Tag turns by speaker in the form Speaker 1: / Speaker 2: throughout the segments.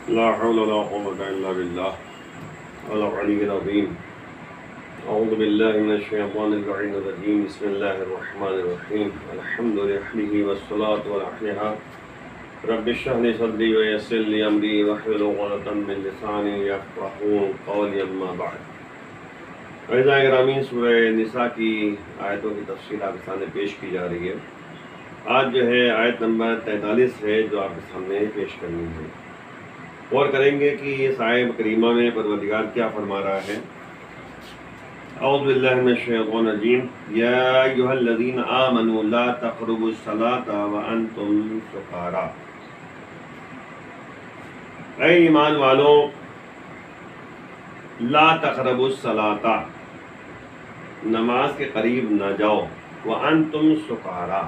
Speaker 1: لا حول ولا قوة إلا بالله العلي العظيم أعوذ بالله من الشيطان اللعين الرجيم بسم الله الرحمن الرحيم الحمد لله والصلاة والأحياء رب اشرح لي صدري ويسر لي أمري واحلل عقدة من لساني يفقهوا قولي أما بعد اعزائي گرامی سورہ نساء کی آیتوں کی تفصیل آپ کے سامنے پیش کی جا رہی ہے۔ آج جو ہے آیت نمبر 43 ہے جو آپ کے سامنے پیش کرنی ہے۔ غور کریں گے کہ اس آیت کریمہ میں پروردگار کیا فرما رہا ہے۔ اعوذ باللہ من الشیطان الرجیم یا ایھا الذین آمنوا لا تقربوا الصلاۃ وانتم سکارا، اے ایمان والو لا تقربوا الصلاۃ، نماز کے قریب نہ جاؤ، وانتم سکارا،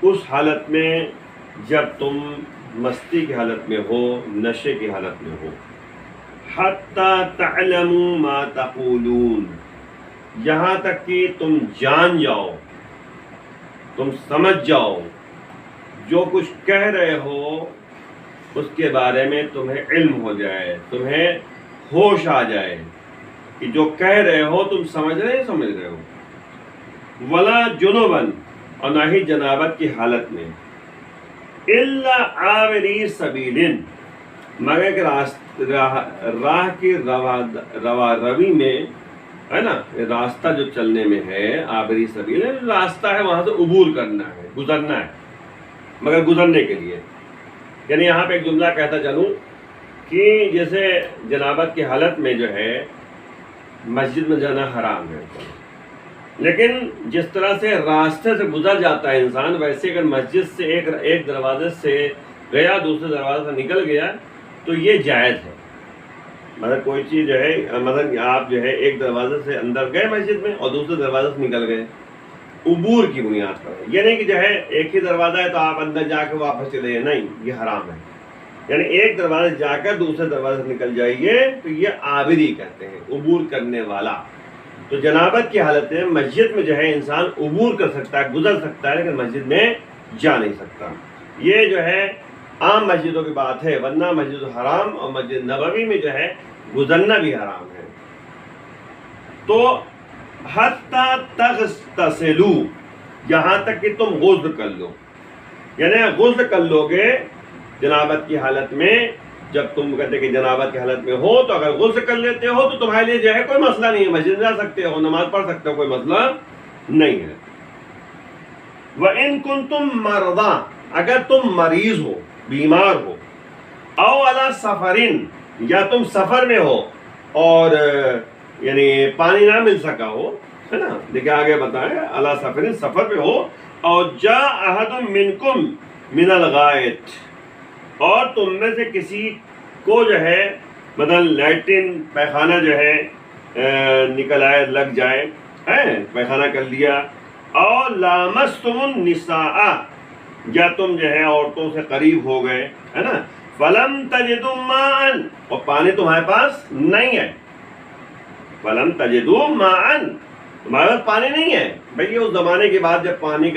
Speaker 1: اس حالت میں جب تم مستی کی حالت میں ہو، نشے کی حالت میں ہو، حتی تعلموا ما تقولون، یہاں تک کہ تم جان جاؤ، تم سمجھ جاؤ جو کچھ کہہ رہے ہو اس کے بارے میں تمہیں علم ہو جائے، تمہیں ہوش آ جائے کہ جو کہہ رہے ہو تم سمجھ رہے ہو۔ ولا جنباً، اور نہ ہی جنابت کی حالت میں، الا عابری سبیل، مگر کہ راہ کی روا روی میں ہے نا، راستہ جو چلنے میں ہے، عابری سبیل راستہ ہے، وہاں سے عبور کرنا ہے، گزرنا ہے، مگر گزرنے کے لیے، یعنی یہاں پہ ایک جملہ کہتا چلوں کہ جیسے جنابت کی حالت میں جو ہے مسجد میں جانا حرام ہے، لیکن جس طرح سے راستے سے گزر جاتا ہے انسان، ویسے اگر مسجد سے ایک دروازے سے گیا، دوسرے دروازے سے نکل گیا تو یہ جائز ہے۔ مطلب کوئی چیز جو ہے، مطلب آپ جو ہے ایک دروازے سے اندر گئے مسجد میں اور دوسرے دروازے سے نکل گئے، عبور کی بنیاد پر ہے، یہ نہیں کہ جو ہے ایک ہی دروازہ ہے تو آپ اندر جا کے واپس چلے جائیں، نہیں، یہ حرام ہے۔ یعنی ایک دروازے جا کر دوسرے دروازے سے نکل جائیے تو یہ عابری کہتے ہیں، عبور کرنے والا۔ تو جنابت کی حالت میں مسجد میں جو ہے انسان عبور کر سکتا ہے، گزر سکتا ہے، لیکن مسجد میں جا نہیں سکتا۔ یہ جو ہے عام مسجدوں کی بات ہے، ورنہ مسجد الحرام اور مسجد نبوی میں جو ہے گزرنا بھی حرام ہے۔ تو حتی تغتسلوا، یہاں تک کہ تم غسل کر لو، یعنی غسل کر لو گے جنابت کی حالت میں۔ جب تم کہتے کہ جنابت کی حالت میں ہو تو اگر غسل کر لیتے ہو تو تمہارے لیے جو ہے کوئی مسئلہ نہیں ہے، مسجد جا سکتے ہو، نماز پڑھ سکتے ہو، کوئی مسئلہ نہیں ہے۔ وَإِن كُنتُم مَرْضَىٰ، اگر تم مریض ہو، بیمار ہو، او علی سفرن، یا تم سفر میں ہو اور یعنی پانی نہ مل سکا ہو، ہے نا، دیکھیں آگے بتائیں، علی سفرن، سفر پہ ہو، اور جاء احد منکم من الغائط، اور تم میں سے کسی کو جو ہے مطلب لیٹرن پیخانہ جو ہے نکل آئے، لگ جائے، پیخانہ کر لیا، اور لامستم النساء، یا تم جو ہے عورتوں سے قریب ہو گئے، ہے نا، فلم تجدوا ماء، اور پانی تمہارے پاس نہیں ہے، فلم تجدوا ماء، تمہارے پاس پانی نہیں ہے۔ بھئی اس زمانے کے بعد جب پانی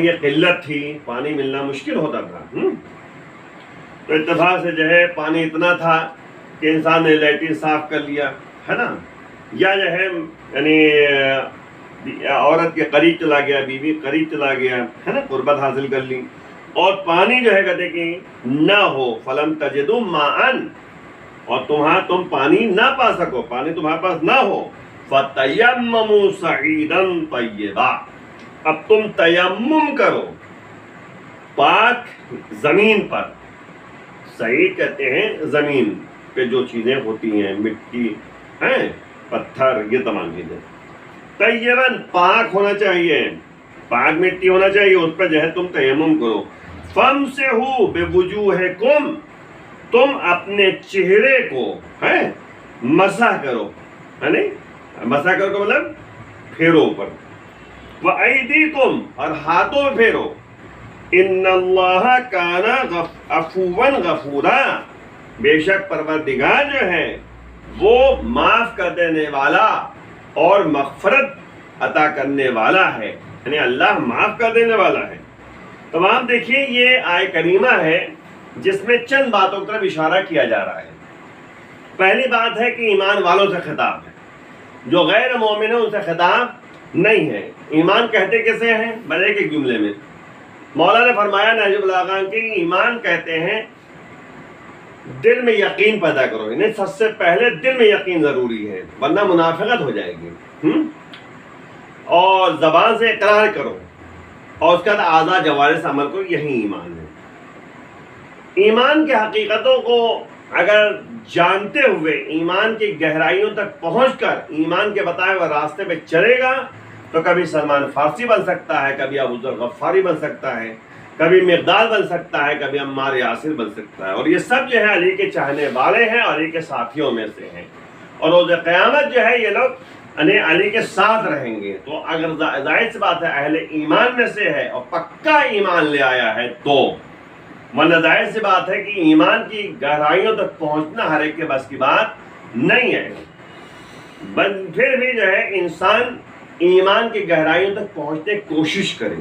Speaker 1: کی قلت تھی، پانی ملنا مشکل ہوتا تھا، تو اتفاق سے جو ہے پانی اتنا تھا کہ انسان نے لیٹرین صاف کر لیا، ہے نا، یا جو ہے یعنی عورت کے قریب چلا گیا، بیوی قریب چلا گیا، ہے نا، قربت حاصل کر لی، اور پانی جو ہے کہتے کہ نہ ہو، فلم تجدوا ماء، اور تم پانی نہ پا سکو، پانی تمہارے پاس نہ ہو، فتیمموا صعیدا طیبا، اب تم تیمم کرو پاک زمین پر، صحیح کہتے ہیں زمین پہ جو چیزیں ہوتی ہیں، مٹی، پتھر، یہ تمام چیزیں، طیباً، پاک ہونا چاہیے، پاک مٹی ہونا چاہیے، اس پہ جو ہے تم تیمم کرو۔ فامسحوا بوجوہکم، تم اپنے چہرے کو مسح کرو، ہے نہیں، مسح کرو کا مطلب پھیرو اوپر، وایدیکم، اور ہاتھوں میں پھیرو، ان اللہ کان عفوا غفورا، بے شک پروردگار جو ہے وہ معاف کر دینے والا اور مغفرت عطا کرنے والا ہے، یعنی اللہ معاف کر دینے والا ہے۔ تمام دیکھیے یہ آیہ کریمہ ہے جس میں چند باتوں کی طرف اشارہ کیا جا رہا ہے۔ پہلی بات ہے کہ ایمان والوں سے خطاب ہے، جو غیر مومن ہیں ان سے خطاب نہیں ہے۔ ایمان کہتے کسے ہیں؟ بس ایک جملے میں مولا نے فرمایا نہج البلاغہ کہ ایمان کہتے ہیں دل میں یقین پیدا کرو، انہیں سب سے پہلے دل میں یقین ضروری ہے ورنہ منافقت ہو جائے گی، اور زبان سے اقرار کرو، اور اس کے بعد اعضاء جوارح سے عمل کرو، یہی ایمان ہے۔ ایمان کی حقیقتوں کو اگر جانتے ہوئے ایمان کی گہرائیوں تک پہنچ کر ایمان کے بتائے ہوئے راستے پہ چلے گا تو کبھی سلمان فارسی بن سکتا ہے، کبھی ابو ذر غفاری بن سکتا ہے، کبھی مقداد بن سکتا ہے، کبھی عمار یاسر بن سکتا ہے، اور یہ سب جو ہے علی کے چاہنے والے ہیں اور علی کے ساتھیوں میں سے ہیں، اور روز قیامت جو ہے یہ لوگ علی کے ساتھ رہیں گے۔ تو اگر ظاہر سی بات ہے اہل ایمان میں سے ہے اور پکا ایمان لے آیا ہے تو، ورنہ ظاہر سی بات ہے کہ ایمان کی گہرائیوں تک پہنچنا ہر ایک کے بس کی بات نہیں ہے۔ پھر بھی جو ہے انسان ایمان کی گہرائیوں تک پہنچنے کی کوشش کرے،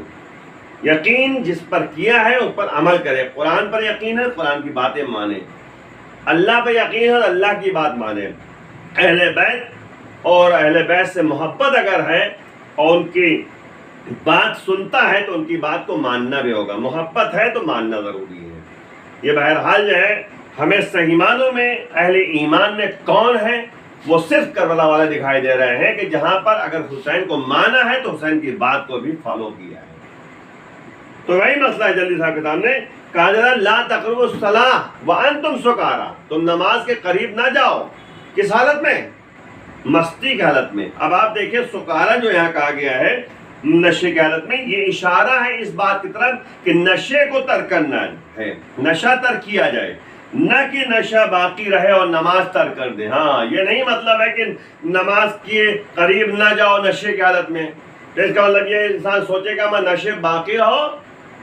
Speaker 1: یقین جس پر کیا ہے اس پر عمل کرے۔ قرآن پر یقین ہے، قرآن کی باتیں مانے، اللہ پہ یقین ہے، اللہ کی بات مانے، اہل بیت اور اہل بیت سے محبت اگر ہے اور ان کی بات سنتا ہے تو ان کی بات کو ماننا بھی ہوگا، محبت ہے تو ماننا ضروری ہے۔ یہ بہرحال جو ہے ہمیں صحیح معنوں میں اہل ایمان میں کون ہے وہ صرف کربلا والے دکھائی دے رہے ہیں کہ جہاں پر اگر حسین کو مانا ہے تو حسین کی بات کو بھی فالو کیا ہے۔ تو وہی مسئلہ ہے جلدی صاحب کے سامنے، کہا لا تقربوا الصلاۃ وانتم سکارا، تم نماز کے قریب نہ جاؤ، کس حالت میں؟ مستی کی حالت میں۔ اب آپ دیکھیں سکارا جو یہاں کہا گیا ہے نشے کی حالت میں، یہ اشارہ ہے اس بات کی طرف کہ نشے کو ترک کرنا ہے، نشہ ترک کیا جائے، نہ کہ نشہ باقی رہے اور نماز ترک کر دے۔ ہاں یہ نہیں مطلب ہے کہ نماز کے قریب نہ جاؤ نشے کی حالت میں، اس کا مطلب یہ انسان سوچے گا میں نشے باقی رہو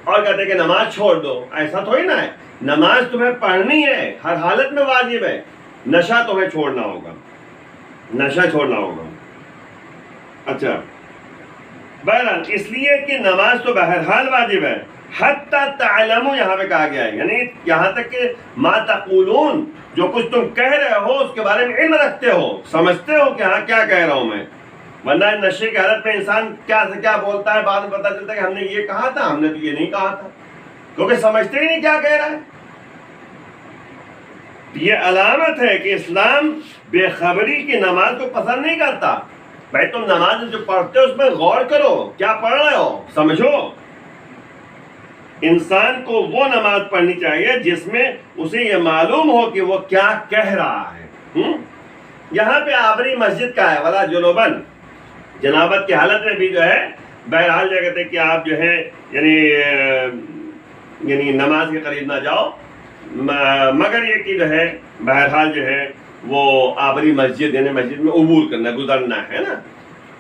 Speaker 1: اور کہتے کہ نماز چھوڑ دو، ایسا تھوڑی نہ ہے۔ نماز تمہیں پڑھنی ہے، ہر حالت میں واجب ہے، نشہ تمہیں چھوڑنا ہوگا، نشہ چھوڑنا ہوگا۔ اچھا بہرحال اس لیے کہ نماز تو بہرحال واجب ہے، حتی تعلموا یہاں پہ کہا گیا ہے، یعنی یہاں تک کہ ما تقولون، جو کچھ تم کہہ رہے ہو اس کے بارے میں علم رکھتے ہو، سمجھتے ہو کہ ہاں کیا کہہ رہا ہوں میں، ورنہ نشے کی حالت میں انسان کیا سے کیا بولتا ہے، بعد میں پتہ چلتا ہے کہ ہم نے یہ کہا تھا، ہم نے تو یہ نہیں کہا تھا، کیونکہ سمجھتے ہی نہیں کیا کہہ رہا ہے۔ یہ علامت ہے کہ اسلام بے خبری کی نماز کو پسند نہیں کرتا۔ بھائی تم نماز جو پڑھتے ہو اس میں غور کرو، کیا پڑھ رہے ہو، سمجھو۔ انسان کو وہ نماز پڑھنی چاہیے جس میں اسے یہ معلوم ہو کہ وہ کیا کہہ رہا ہے۔ یہاں پہ آبری مسجد کا ہے ولا جنوبن، جنابت کی حالت میں بھی جو ہے بہرحال جو کہتے ہیں کہ آپ جو ہے یعنی نماز کے قریب نہ جاؤ، مگر یہ کہ جو ہے بہرحال جو ہے وہ آبری مسجد یعنی مسجد میں عبور کرنا، گزرنا ہے نا،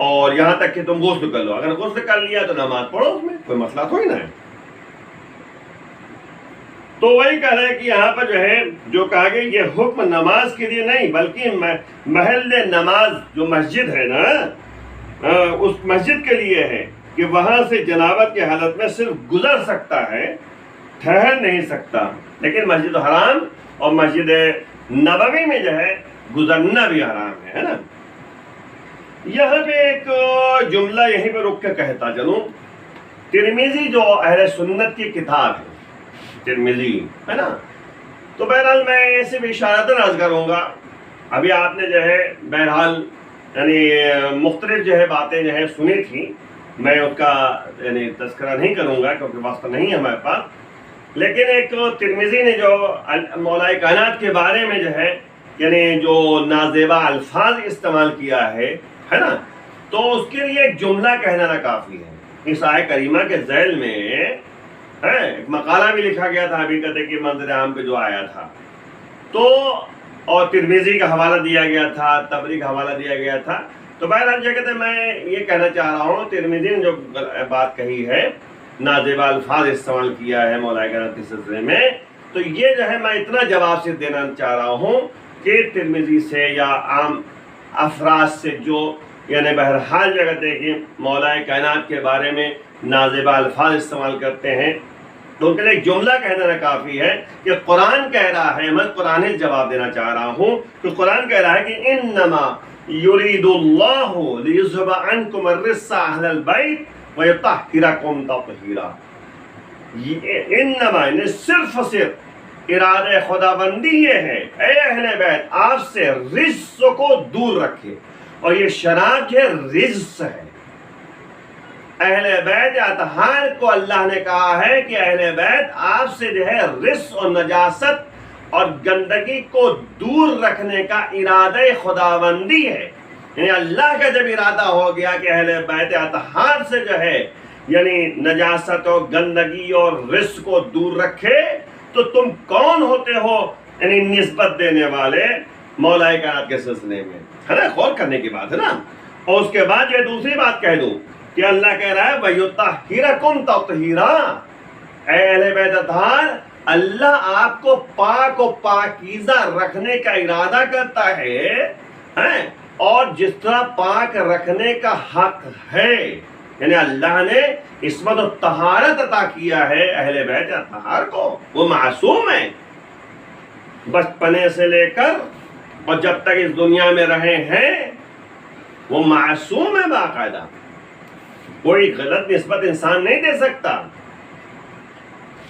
Speaker 1: اور یہاں تک کہ تم غسل کر لو، اگر غسل کر لیا تو نماز پڑھو، اس میں کوئی مسئلہ تھوڑی نہ ہے۔ تو وہی کہہ رہے ہیں کہ یہاں پر جو ہے جو کہا گیا یہ حکم نماز کے لیے نہیں بلکہ محل نماز جو مسجد ہے نا اس مسجد کے لیے ہے کہ وہاں سے جنابت کی حالت میں صرف گزر سکتا ہے، ٹھہر نہیں سکتا، لیکن مسجد حرام اور مسجد نبوی میں جو ہے گزرنا بھی حرام ہے نا۔ یہاں پہ ایک جملہ یہیں پہ رک کے کہتا چلوں، ترمذی جو اہل سنت کی کتاب ہے ترمذی ہے نا، تو بہرحال میں ایسے بھی اشارتاً عرض کروں گا، ابھی آپ نے جو ہے بہرحال یعنی مختلف جو ہے باتیں جو ہے سنی تھی، میں اس کا یعنی تذکرہ نہیں کروں گا کیونکہ وقت نہیں ہے ہمارے پاس، لیکن ایک ترمذی نے جو مولا کائنات کے بارے میں جو ہے یعنی جو نازیبا الفاظ استعمال کیا ہے نا، تو اس کے لیے ایک جملہ کہنا نہ کافی ہے۔ اس آیت کریمہ کے ذیل میں ایک مقالہ بھی لکھا گیا تھا، ابھی کہتے کہ منظر عام پہ جو آیا تھا، تو اور ترمذی کا حوالہ دیا گیا تھا، تبری کا حوالہ دیا گیا تھا، تو بہرحال جو کہتے ہیں میں یہ کہنا چاہ رہا ہوں ترمذی نے جو بات کہی ہے، نازیبا الفاظ استعمال کیا ہے مولا کائنات کے سلسلے میں، تو یہ جو ہے میں اتنا جواب سے دینا چاہ رہا ہوں کہ ترمذی سے یا عام افراد سے جو یعنی بہرحال جو کہتے ہیں کہ مولا کائنات کے بارے میں نازیبا الفاظ استعمال کرتے ہیں، تو ان کے لیے ایک جملہ کہہ دینا کافی ہے کہ قرآن کہہ رہا ہے، میں قرآن جواب دینا چاہ رہا ہوں کہ قرآن کہہ رہا ہے کہ انما یرید اللہ لیذھب عنکم الرجس اہل البیت ویطہرکم تطہیرا، انما یعنی صرف ارادہ خداوندی یہ ہے اے اہل بیت آپ سے رجس کو دور رکھے، اور یہ شراب جو رجس ہے، اہل بیت اطہار کو اللہ نے کہا ہے کہ اہل بیت آپ سے جو ہے رجس اور نجاست اور گندگی کو دور رکھنے کا ارادہ خداوندی ہے، یعنی اللہ کا جب ارادہ ہو گیا کہ اہل بیت اطہار سے جو ہے یعنی نجاست اور گندگی اور رجس کو دور رکھے، تو تم کون ہوتے ہو یعنی نسبت دینے والے مولا کائنات کے سلسلے میں، ہے نا، غور کرنے کی بات ہے نا۔ اور اس کے بعد یہ دوسری بات کہہ دوں کہ اللہ کہہ رہا ہے وَيُطَهِّرَكُمْ تَطْهِيرًا، اے اہل بیت اطہار اللہ آپ کو پاک و پاکیزہ رکھنے کا ارادہ کرتا ہے، اور جس طرح پاک رکھنے کا حق ہے، یعنی اللہ نے عصمت و طہارت عطا کیا ہے اہل بیت اطہار کو، وہ معصوم ہیں بچپنے سے لے کر اور جب تک اس دنیا میں رہے ہیں وہ معصوم ہے، باقاعدہ کوئی غلط نسبت انسان نہیں دے سکتا۔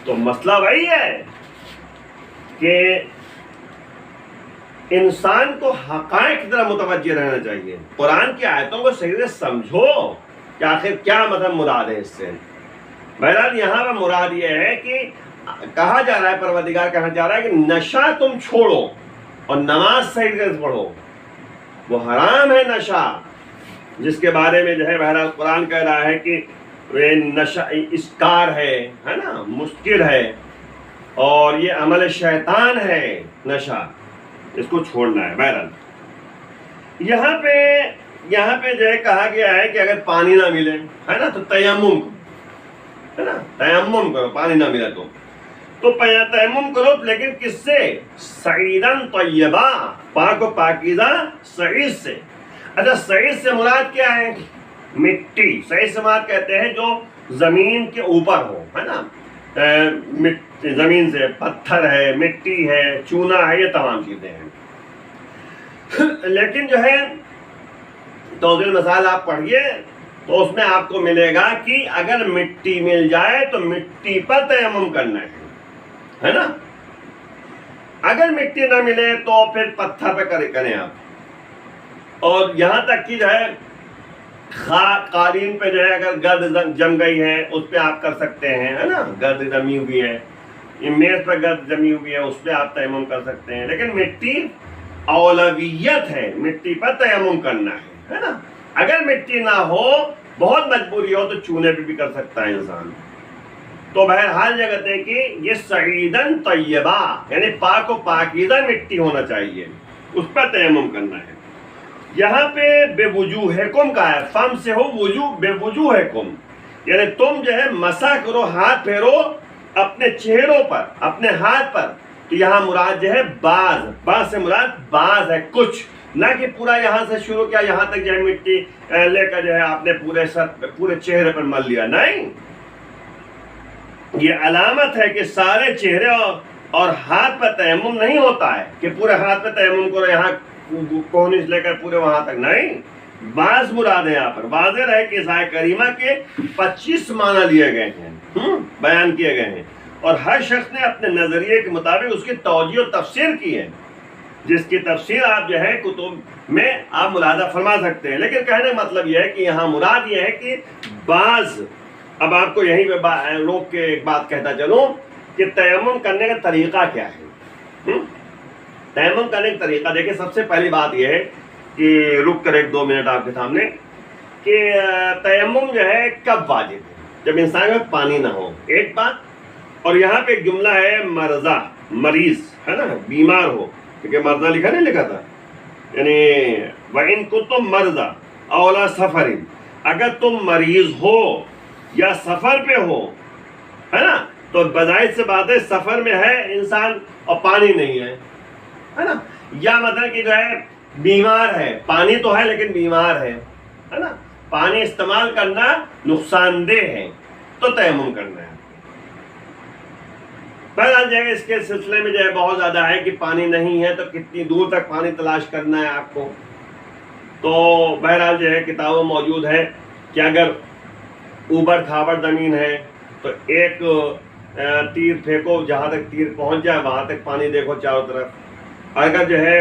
Speaker 1: تو مسئلہ وہی ہے کہ انسان کو حقائق کی طرح متوجہ رہنا چاہیے، قرآن کی آیتوں کو صحیح سے سمجھو کہ آخر کیا مطلب مراد ہے اس سے۔ بہرحال یہاں پر مراد یہ ہے کہ کہا جا رہا ہے، پروردگار کہا جا رہا ہے کہ نشہ تم چھوڑو اور نماز صحیح سے پڑھو، وہ حرام ہے نشہ، جس کے بارے میں جو ہے بہرحال قرآن کہہ رہا ہے کہ یہ نشہ اسکار ہے نا، مسکر ہے، اور یہ عمل شیطان ہے نشہ، اس کو چھوڑنا ہے۔ بہرحال یہاں پہ جو ہے کہا گیا ہے کہ اگر پانی نہ ملے ہے نا تو تیمم کرو، ہے نا، تیمم کرو، پانی نہ ملے تو تیمم کرو، لیکن کس سے؟ سعیدن طیبہ، پاک و پاکیزہ سعید سے۔ اچھا سعید سے مراد کیا ہے؟ مٹی، سعید سے مراد کہتے ہیں جو زمین کے اوپر ہو، ہے نا، زمین سے پتھر ہے، مٹی ہے، چونا ہے، یہ تمام چیزیں ہیں۔ لیکن جو ہے توضیح المثال آپ پڑھیے تو اس میں آپ کو ملے گا کہ اگر مٹی مل جائے تو مٹی پر تیمم کرنا ہے نا، اگر مٹی نہ ملے تو پھر پتھر پہ کریں آپ، اور یہاں تک کہ جو ہے قالین پہ جو ہے اگر گرد جم گئی ہے اس پہ آپ کر سکتے ہیں، ہے نا، گرد جمی ہوئی ہے، میز پہ گرد جمی ہوئی ہے اس پہ آپ تیمم کر سکتے ہیں، لیکن مٹی اولویت ہے، مٹی پر تیمم کرنا ہے نا۔ اگر مٹی نہ ہو، بہت مجبوری ہو تو چونے پہ بھی کر سکتا ہے انسان۔ تو بہرحال یہ کہتے ہیں کہ یہ سعیدن طیبہ یعنی پاک و پاکیزہ مٹی ہونا چاہیے، اس پر تیمم کرنا ہے۔ یہاں پہ بے وجوہکم کا ہے، فم سے ہو وجوہ، بے وجوہکم یعنی تم جو ہے مسح کرو، ہاتھ پھیرو اپنے چہروں پر، اپنے ہاتھ پر۔ تو یہاں مراد جو ہے بعض سے مراد بعض ہے، کچھ، نہ کہ پورا یہاں سے شروع کیا یہاں تک جو ہے مٹی لے کر جو ہے آپ نے پورے سر پورے چہرے پر مل لیا، نہیں، یہ علامت ہے کہ سارے چہرے اور ہاتھ پر تیمم نہیں ہوتا ہے کہ پورے ہاتھ پہ تیمم کرو، یہاں کونی سے لے کر پورے وہاں تک، نہیں، بعض مراد ہے۔ یہاں پر واضح رہے کہ اس آیت کریمہ کے 25 معنی لیے گئے ہیں، بیان کیے گئے ہیں، اور ہر شخص نے اپنے نظریے کے مطابق اس کی توجیہ و تفسیر کی ہے، جس کی تفسیر آپ جو ہے کتب میں آپ ملاحظہ فرما سکتے ہیں۔ لیکن کہنے کا مطلب یہ ہے کہ یہاں مراد یہ ہے کہ بعض، اب آپ کو یہیں پہ روک کے ایک بات کہتا چلوں کہ تیمم کرنے کا طریقہ کیا ہے۔ تیمم کرنے کا طریقہ دیکھیں، سب سے پہلی بات یہ ہے کہ رک کر 1-2 منٹ آپ کے سامنے کہ تیمم جو ہے کب واجب ہے؟ جب انسان میں پانی نہ ہو، ایک بات، اور یہاں پہ ایک جملہ ہے مرضہ، مریض ہے نا، بیمار ہو، کیونکہ مرضہ لکھا نہیں لکھا تھا، یعنی وَإِن كُنتُم مَرْضَىٰ أَوْ عَلَىٰ سَفَرٍ، اگر تم مریض ہو یا سفر پہ ہو، ہے نا، تو بظاہر سے بات ہے سفر میں ہے انسان اور پانی نہیں ہے نا، یا مطلب کہ جو ہے بیمار ہے، پانی تو ہے لیکن بیمار ہے نا، پانی استعمال کرنا نقصان دہ ہے، تو تیمم کرنا ہے۔ بہرحال جو ہے اس کے سلسلے میں جو ہے بہت زیادہ ہے کہ پانی نہیں ہے تو کتنی دور تک پانی تلاش کرنا ہے آپ کو. تو بہرحال جو ہے کتابوں موجود ہے کہ اگر اوبر کھابڑ زمین ہے تو ایک تیر پھینکو، جہاں تک تیر پہنچ جائے وہاں تک پانی دیکھو چاروں طرف. اگر جو ہے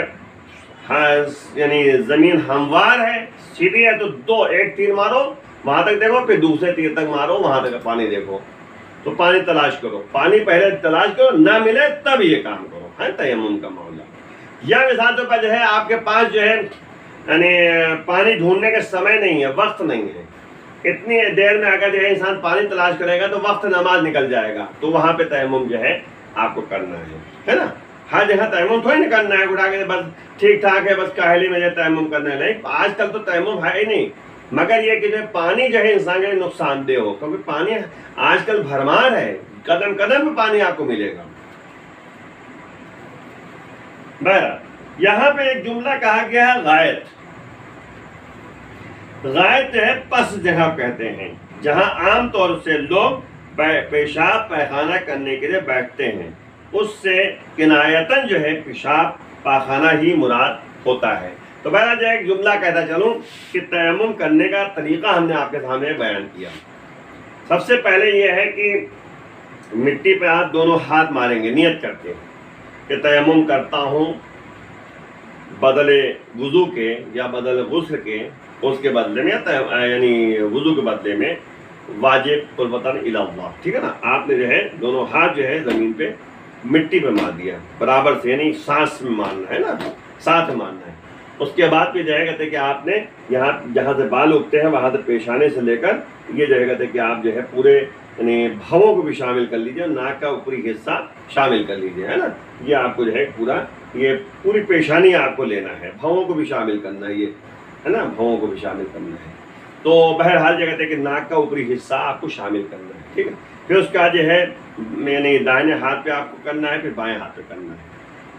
Speaker 1: یعنی زمین ہموار ہے، سیدھی ہے، تو ایک تیر مارو وہاں تک دیکھو، پھر دوسرے تیر تک مارو وہاں تک پانی دیکھو. تو پانی تلاش کرو، پانی پہلے تلاش کرو، نہ ملے تب یہ کام کرو. ہے تیمم کا معاملہ. یا مثال طور پر جو ہے آپ کے پاس جو ہے یعنی پانی ڈھونڈنے کا سمے نہیں ہے، وقت نہیں ہے، اتنی دیر میں اگر جو ہے انسان پانی تلاش کرے گا تو وقت نماز نکل جائے گا، تو وہاں پہ تیمم جو ہے آپ کو کرنا ہے نا. ہر جگہ تیمم تھوڑی نہیں کرنا ہے اٹھا کے بس ٹھیک ٹھاک ہے بس کاہلی میں جو تیمم کرنا ہے. نہیں، آج کل تو تیمم ہے ہی نہیں، مگر یہ کہ جو پانی جو ہے انسان کے نقصان دہ ہو، کیونکہ پانی آج کل بھرمار ہے، قدم قدم پہ پانی آپ کو ملے گا. بہرحال یہاں پہ ایک جملہ کہا گیا ہے غائط. غائط جو ہے پس جگہ کہتے ہیں، جہاں عام طور سے لوگ پیشاب پاخانہ کرنے کے لیے بیٹھتے ہیں. اس سے کنایتاً جو ہے پیشاب پاخانہ ہی مراد ہوتا ہے. تو بہرحال جو ایک جملہ کہتا چلوں کہ تیمم کرنے کا طریقہ ہم نے آپ کے سامنے بیان کیا. سب سے پہلے یہ ہے کہ مٹی پہ آپ دونوں ہاتھ ماریں گے نیت کر کے کہ تیمم کرتا ہوں بدلے وضو کے یا بدلے غسل کے، اس کے بدلے میں یعنی وضو کے بدلے میں واجب قربتاً الی اللہ. ٹھیک ہے نا. آپ نے جو ہے دونوں ہاتھ جو ہے زمین پہ مٹی پہ مار دیا برابر سے، یعنی سانس میں مارنا ہے نا، ساتھ میں مارنا ہے. اس کے بعد پھر جو ہے کہتے ہیں کہ آپ نے یہاں جہاں سے بال اگتے ہیں وہاں سے پیشانے سے لے کر یہ جو ہے کہتے ہیں کہ آپ جو ہے پورے یعنی بھووں کو بھی شامل کر لیجیے، ناک کا اوپری حصہ شامل کر لیجیے. ہے نا. یہ آپ کو جو ہے یہ پوری پیشانی آپ کو لینا ہے، بھووں کو بھی شامل کرنا ہے، یہ ہے نا، بھووں کو بھی شامل کرنا ہے. تو بہرحال یہ کہتے ہیں کہ ناک کا اوپری حصہ آپ کو شامل کرنا ہے. ٹھیک ہے. پھر اس کا جو ہے یعنی دائیں ہاتھ پہ آپ کو کرنا ہے، پھر بائیں ہاتھ پہ کرنا ہے.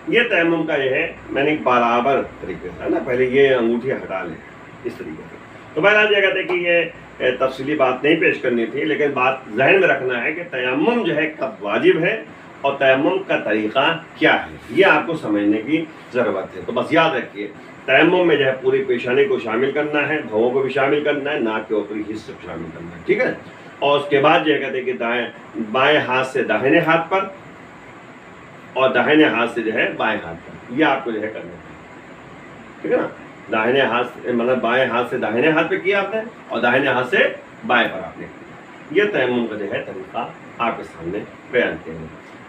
Speaker 1: یہ تیمم کا یہ ہے میں نے برابر طریقے سے ہے نا، پہلے یہ انگوٹھی ہٹا لیں اس طریقے سے. تو بہرحال یہ کہتے ہیں کہ یہ تفصیلی بات نہیں پیش کرنی تھی، لیکن بات ذہن میں رکھنا ہے کہ تیمم جو ہے کب واجب ہے اور تیمم کا طریقہ کیا ہے، یہ آپ کو سمجھنے کی ضرورت ہے. تو بس یاد رکھیے تیمم میں جو ہے پوری پیشانی کو شامل کرنا ہے، بھووں کو بھی شامل کرنا ہے، ناک کے اوپری حصے کو شامل کرنا ہے. ٹھیک ہے. اور اس کے بعد یہ کہتے ہیں کہ بائیں ہاتھ سے داہنے ہاتھ پر اور داہنے ہاتھ سے جو ہے بائیں ہاتھ پر، یہ آپ کو جو ہے کرنا ہے. ٹھیک ہے نا. داہنے ہاتھ سے مطلب بائیں ہاتھ سے داہنے ہاتھ پہ کیا آپ نے اور داہنے ہاتھ سے بائیں پر آپ نے کیا. یہ تیمم کا جو ہے طریقہ آپ کے سامنے بیان کیا ہے.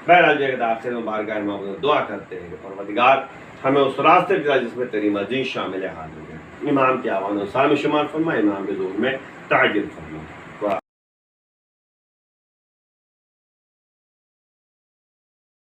Speaker 1: بہرحال جو ہے کہ آخر میں بارگاہ میں دعا کرتے ہیں کہ پروردگار ہمیں اس راستے پہ جس میں تیری مرضی شامل حال ہو جائے. امام کے آوان و سال میں شمار فرما، امام کے ظہور میں تعجیل فرما.